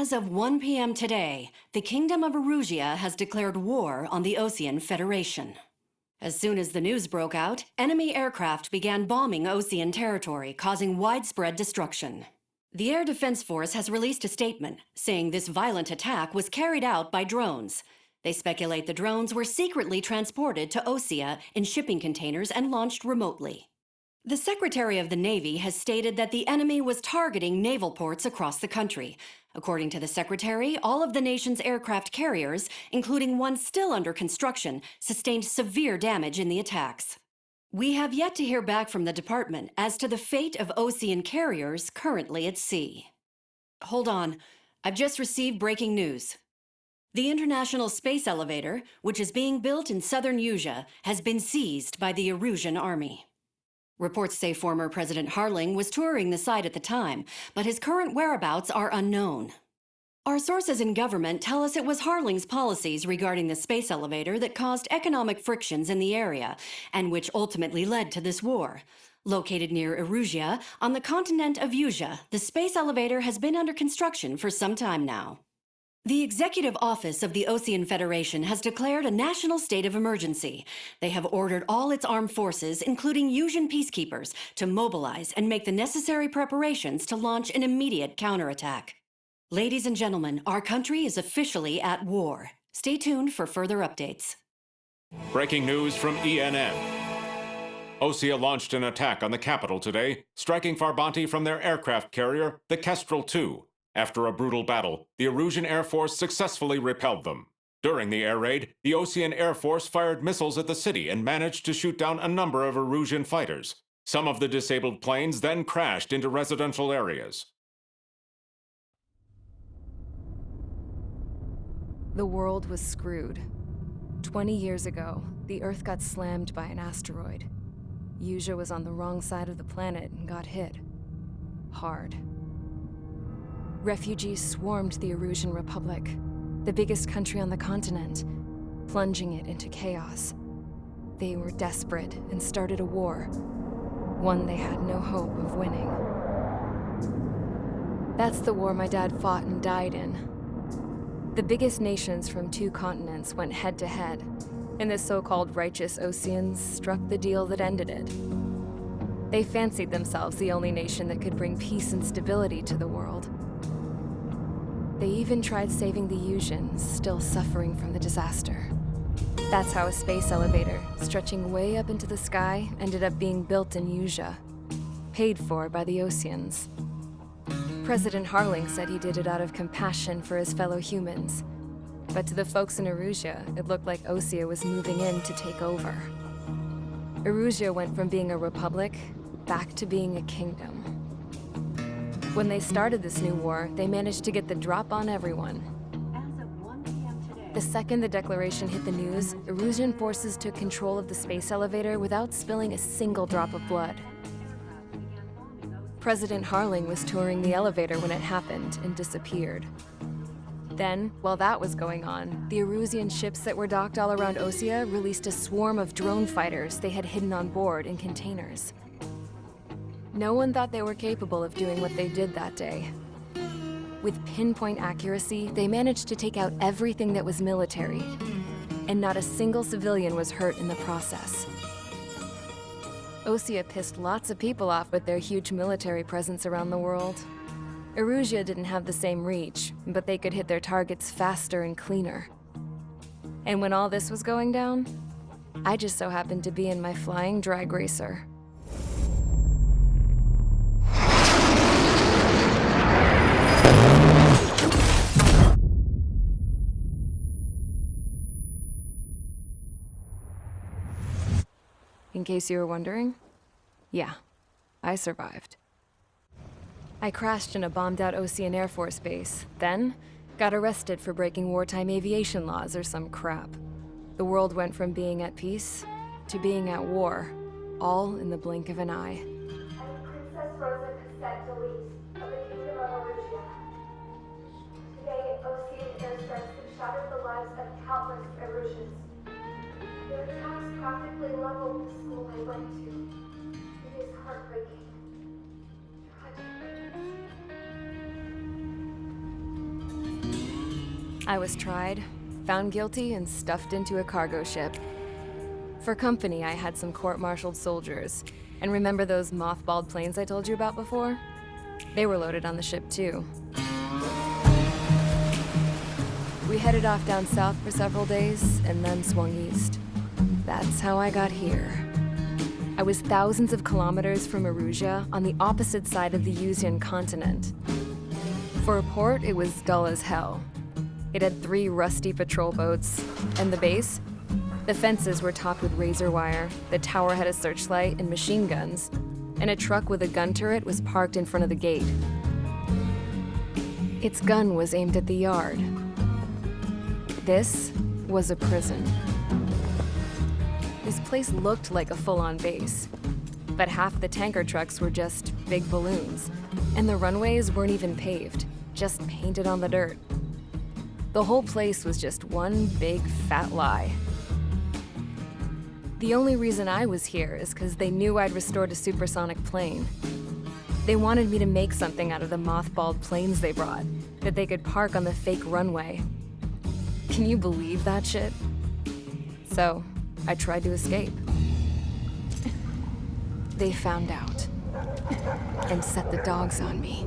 As of 1 p.m. today, the Kingdom of Erusia has declared war on the Osean Federation. As soon as the news broke out, enemy aircraft began bombing Osean territory, causing widespread destruction. The Air Defense Force has released a statement saying this violent attack was carried out by drones. They speculate the drones were secretly transported to Osea in shipping containers and launched remotely. The Secretary of the Navy has stated that the enemy was targeting naval ports across the country. According to the Secretary, all of the nation's aircraft carriers, including one still under construction, sustained severe damage in the attacks. We have yet to hear back from the department as to the fate of Osean carriers currently at sea. Hold on, I've just received breaking news. The International Space Elevator, which is being built in southern Usea, has been seized by the Erusian army. Reports say former President Harling was touring the site at the time, but his current whereabouts are unknown. Our sources in government tell us it was Harling's policies regarding the space elevator that caused economic frictions in the area, and which ultimately led to this war. Located near Erusia, on the continent of Usea, the space elevator has been under construction for some time now. The Executive Office of the Osean Federation has declared a national state of emergency. They have ordered all its armed forces, including Usian peacekeepers, to mobilize and make the necessary preparations to launch an immediate counterattack. Ladies and gentlemen, our country is officially at war. Stay tuned for further updates. Breaking news from ENN. Osea launched an attack on the capital today, striking Farbanti from their aircraft carrier, the Kestrel II. After a brutal battle, the Erusian Air Force successfully repelled them. During the air raid, the Osean Air Force fired missiles at the city and managed to shoot down a number of Erusian fighters. Some of the disabled planes then crashed into residential areas. The world was screwed. 20 years ago, the Earth got slammed by an asteroid. Usea was on the wrong side of the planet and got hit. Hard. Refugees swarmed the Erusian Republic, the biggest country on the continent, plunging it into chaos. They were desperate and started a war, one they had no hope of winning. That's the war my dad fought and died in. The biggest nations from 2 continents went head-to-head, and the so-called righteous Oseans struck the deal that ended it. They fancied themselves the only nation that could bring peace and stability to the world. They even tried saving the Usians, still suffering from the disaster. That's how a space elevator, stretching way up into the sky, ended up being built in Usea, paid for by the Oseans. President Harling said he did it out of compassion for his fellow humans. But to the folks in Erusia, it looked like Osea was moving in to take over. Erusia went from being a republic back to being a kingdom. When they started this new war, they managed to get the drop on everyone. As of 1 p.m. today, The second the declaration hit the news, Erusian forces took control of the space elevator without spilling a single drop of blood. President Harling was touring the elevator when it happened and disappeared. Then, while that was going on, the Erusian ships that were docked all around Osea released a swarm of drone fighters they had hidden on board in containers. No one thought they were capable of doing what they did that day. With pinpoint accuracy, they managed to take out everything that was military, and not a single civilian was hurt in the process. Osea pissed lots of people off with their huge military presence around the world. Erusia didn't have the same reach, but they could hit their targets faster and cleaner. And when all this was going down, I just so happened to be in my flying drag racer. In case you were wondering, yeah, I survived. I crashed in a bombed-out Osean Air Force base, then got arrested for breaking wartime aviation laws or some crap. The world went from being at peace to being at war, all in the blink of an eye. I'm Princess Rosa Cassette Delise of the Kingdom of Erusia. Today, Osean airstrikes have shattered the lives of countless Erusians. Their attacks practically leveled the school I went to. It is heartbreaking. Tragic. I was tried, found guilty, and stuffed into a cargo ship. For company, I had some court-martialed soldiers. And remember those mothballed planes I told you about before? They were loaded on the ship too. We headed off down south for several days, and then swung east. That's how I got here. I was thousands of kilometers from Erusia, on the opposite side of the Yuzian continent. For a port, it was dull as hell. It had 3 rusty patrol boats, and the base? The fences were topped with razor wire, the tower had a searchlight and machine guns, and a truck with a gun turret was parked in front of the gate. Its gun was aimed at the yard. This was a prison. This place looked like a full-on base, but half the tanker trucks were just big balloons, and the runways weren't even paved, just painted on the dirt. The whole place was just one big fat lie. The only reason I was here is because they knew I'd restored a supersonic plane. They wanted me to make something out of the mothballed planes they brought, that they could park on the fake runway. Can you believe that shit? So, I tried to escape. They found out and set the dogs on me.